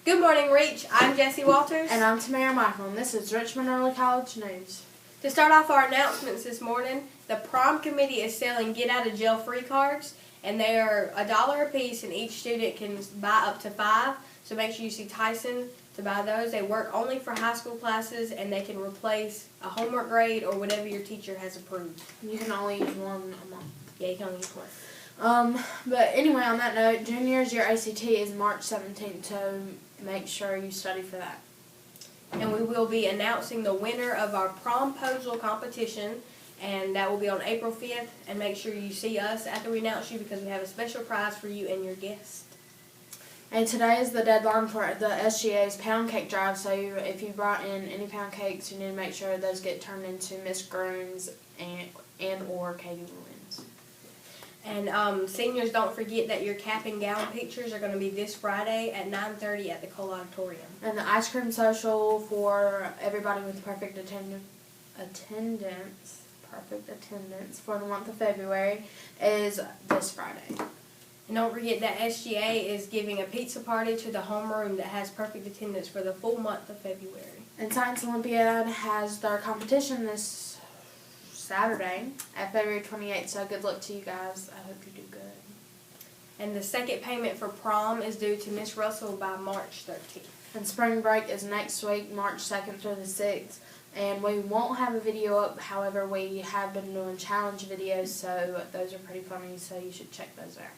Good morning, Reach. I'm Jesse Walters. And I'm Tamara Michael, and this is Richmond Early College News. To start off our announcements this morning, the prom committee is selling get-out-of-jail-free cards, and they are $1 a piece, and each student can buy up to 5. So make sure you see Tyson to buy those. They work only for high school classes, and they can replace a homework grade or whatever your teacher has approved. You can only use one a month. Yeah, you can only use one. But anyway, on that note, juniors, your ACT is March 17th, so make sure you study for that. And we will be announcing the winner of our promposal competition, and that will be on April 5th. And make sure you see us after we announce you, because we have a special prize for you and your guest. And today is the deadline for the SGA's pound cake drive, so if you brought in any pound cakes, you need to make sure those get turned into Miss Grooms and or Katie Williams. And seniors, don't forget that your cap and gown pictures are going to be this Friday at 9:30 at the Cole Auditorium. And the ice cream social for everybody with perfect attendance for the month of February is this Friday. And don't forget that SGA is giving a pizza party to the homeroom that has perfect attendance for the full month of February. And Science Olympiad has their competition this Saturday at February 28th, so good luck to you guys. I hope you do good. And the second payment for prom is due to Miss Russell by March 13th. And spring break is next week, March 2nd through the 6th. And we won't have a video up, however, we have been doing challenge videos, so those are pretty funny, so you should check those out.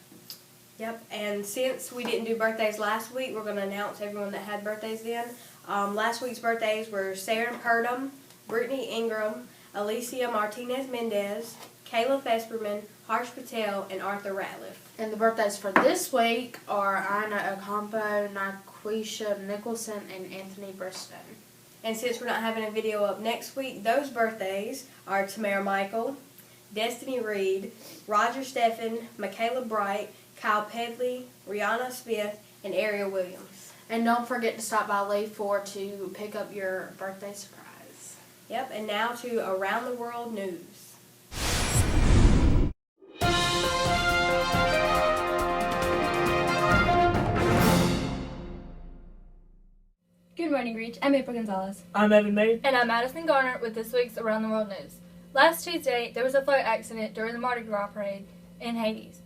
Yep, and since we didn't do birthdays last week, we're going to announce everyone that had birthdays then. Last week's birthdays were Sarah Purdom, Brittany Ingram, Alicia Martinez-Mendez, Kayla Fesperman, Harsh Patel, and Arthur Ratliff. And the birthdays for this week are Ina Ocampo, Naquisha Nicholson, and Anthony Bristow. And since we're not having a video up next week, those birthdays are Tamara Michael, Destiny Reed, Roger Steffen, Michaela Bright, Kyle Pedley, Rihanna Smith, and Ariel Williams. And don't forget to stop by Lee 4 to pick up your birthday surprise. Yep, and now to Around the World News. Good morning, Reach. I'm April Gonzalez. I'm Evan May. And I'm Madison Garner with this week's Around the World News. Last Tuesday, there was a float accident during the Mardi Gras parade in Hades.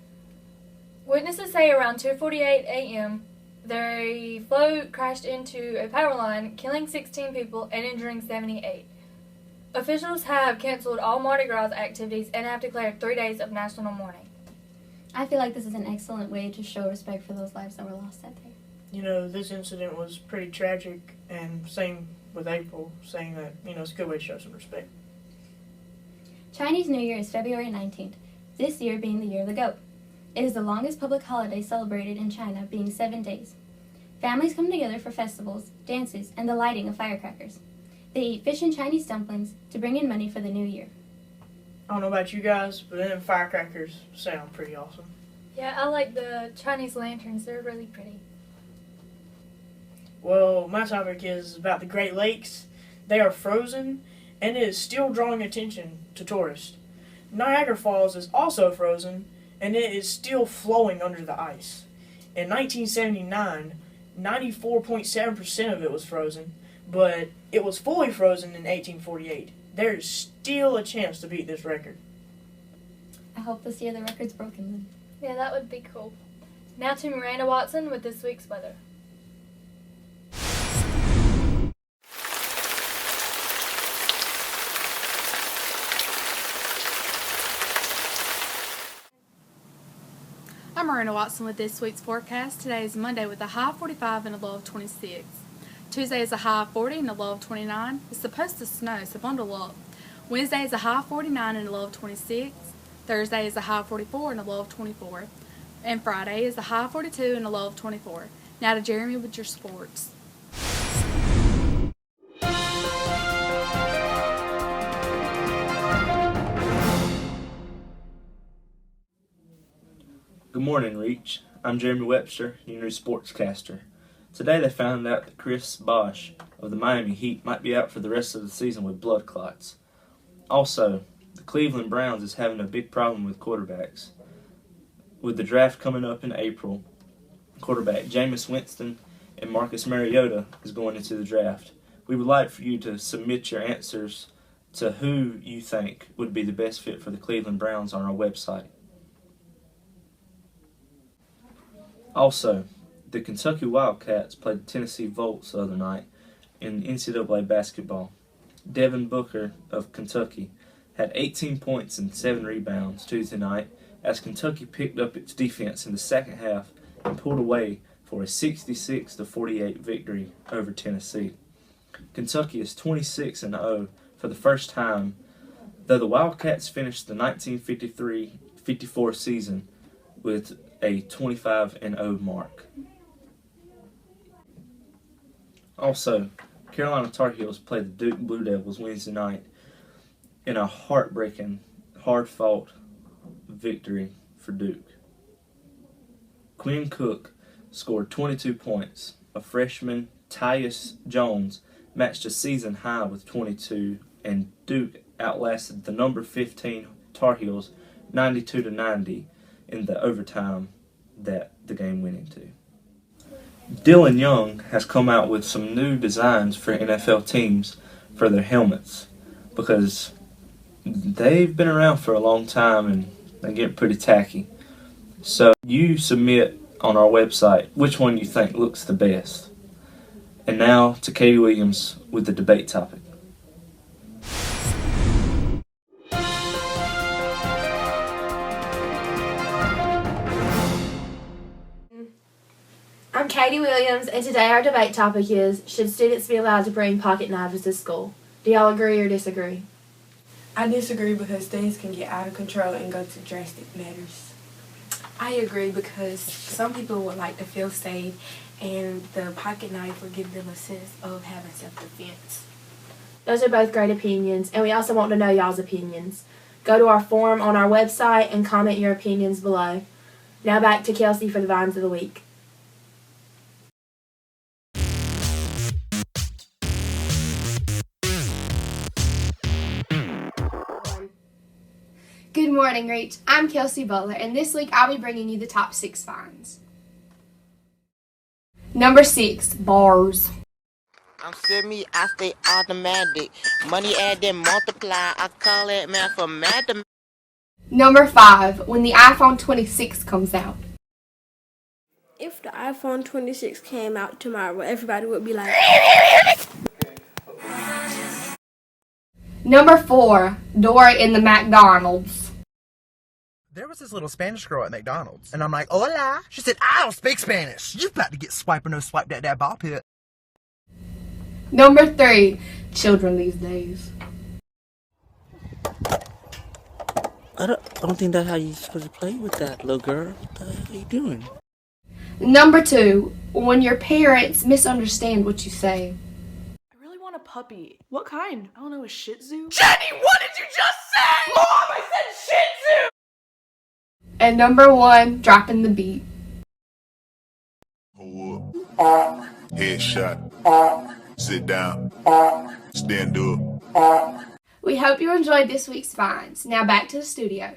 Witnesses say around 2:48 a.m., the float crashed into a power line, killing 16 people and injuring 78. Officials have canceled all Mardi Gras activities and have declared 3 days of national mourning. I feel like this is an excellent way to show respect for those lives that were lost that day. You know, this incident was pretty tragic, and same with April, saying that, it's a good way to show some respect. Chinese New Year is February 19th, this year being the Year of the Goat. It is the longest public holiday celebrated in China, being 7 days. Families come together for festivals, dances, and the lighting of firecrackers. They eat fish and Chinese dumplings to bring in money for the new year. I don't know about you guys, but them firecrackers sound pretty awesome. Yeah, I like the Chinese lanterns. They're really pretty. Well, my topic is about the Great Lakes. They are frozen, and it is still drawing attention to tourists. Niagara Falls is also frozen, and it is still flowing under the ice. In 1979, 94.7% of it was frozen, but it was fully frozen in 1848. There is still a chance to beat this record. I hope this year the record's broken then. Yeah, that would be cool. Now to Miranda Watson with this week's weather. I'm Miranda Watson with this week's forecast. Today is Monday with a high of 45 and a low of 26. Tuesday is a high of 40 and a low of 29. It's supposed to snow, so bundle up. Wednesday is a high of 49 and a low of 26. Thursday is a high of 44 and a low of 24. And Friday is a high of 42 and a low of 24. Now to Jeremy with your sports. Good morning, Reach. I'm Jeremy Webster, your new sportscaster. Today they found out that Chris Bosh of the Miami Heat might be out for the rest of the season with blood clots. Also, the Cleveland Browns is having a big problem with quarterbacks. With the draft coming up in April, quarterback Jameis Winston and Marcus Mariota is going into the draft. We would like for you to submit your answers to who you think would be the best fit for the Cleveland Browns on our website. Also, the Kentucky Wildcats played the Tennessee Volts the other night in NCAA basketball. Devin Booker of Kentucky had 18 points and 7 rebounds Tuesday night as Kentucky picked up its defense in the second half and pulled away for a 66-48 victory over Tennessee. Kentucky is 26-0 for the first time, though the Wildcats finished the 1953-54 season with a 25-0 mark. Also, Carolina Tar Heels played the Duke Blue Devils Wednesday night in a heartbreaking, hard-fought victory for Duke. Quinn Cook scored 22 points. A freshman, Tyus Jones, matched a season high with 22, and Duke outlasted the number 15 Tar Heels 92-90 in the overtime that the game went into. Dylan Young has come out with some new designs for NFL teams for their helmets because they've been around for a long time and they get pretty tacky. So you submit on our website which one you think looks the best. And now to Katie Williams with the debate topic. I'm Katie Williams, and today our debate topic is, should students be allowed to bring pocket knives to school? Do y'all agree or disagree? I disagree because things can get out of control and go to drastic matters. I agree because some people would like to feel safe, and the pocket knife will give them a sense of having self-defense. Those are both great opinions, and we also want to know y'all's opinions. Go to our forum on our website and comment your opinions below. Now back to Kelsey for the Vines of the Week. Good morning, Reach. I'm Kelsey Butler, and this week I'll be bringing you the top 6 finds. Number 6, bars. I'm semi, I stay automatic. Money add then multiply, I call it math for mathematics. Number 5, when the iPhone 26 comes out. If the iPhone 26 came out tomorrow, everybody would be like... Number 4, Dora in the McDonald's. There was this little Spanish girl at McDonald's, and I'm like, hola. She said, I don't speak Spanish. You got to get swipe or no swipe that ball pit. Number 3, children these days. I don't think that's how you're supposed to play with that, little girl. What the hell are you doing? Number 2, when your parents misunderstand what you say. I really want a puppy. What kind? I don't know, a Shih Tzu? Jenny, what did you just say? Mom, I said Shih Tzu! And number 1, dropping the beat. Headshot. Sit down. Stand up. We hope you enjoyed this week's finds. Now back to the studio.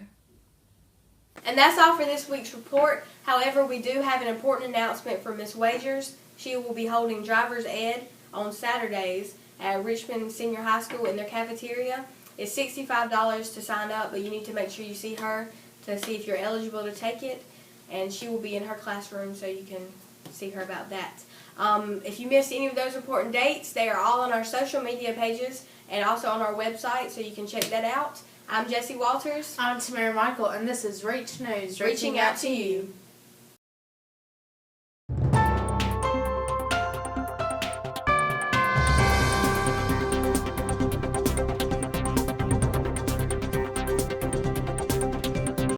And that's all for this week's report. However, we do have an important announcement for Miss Wagers. She will be holding driver's ed on Saturdays at Richmond Senior High School in their cafeteria. It's $65 to sign up, but you need to make sure you see her to see if you're eligible to take it. And she will be in her classroom, so you can see her about that. If you missed any of those important dates, they are all on our social media pages and also on our website, so you can check that out. I'm Jessie Walters. I'm Tamara Michael, and this is Reach News, reaching out to you.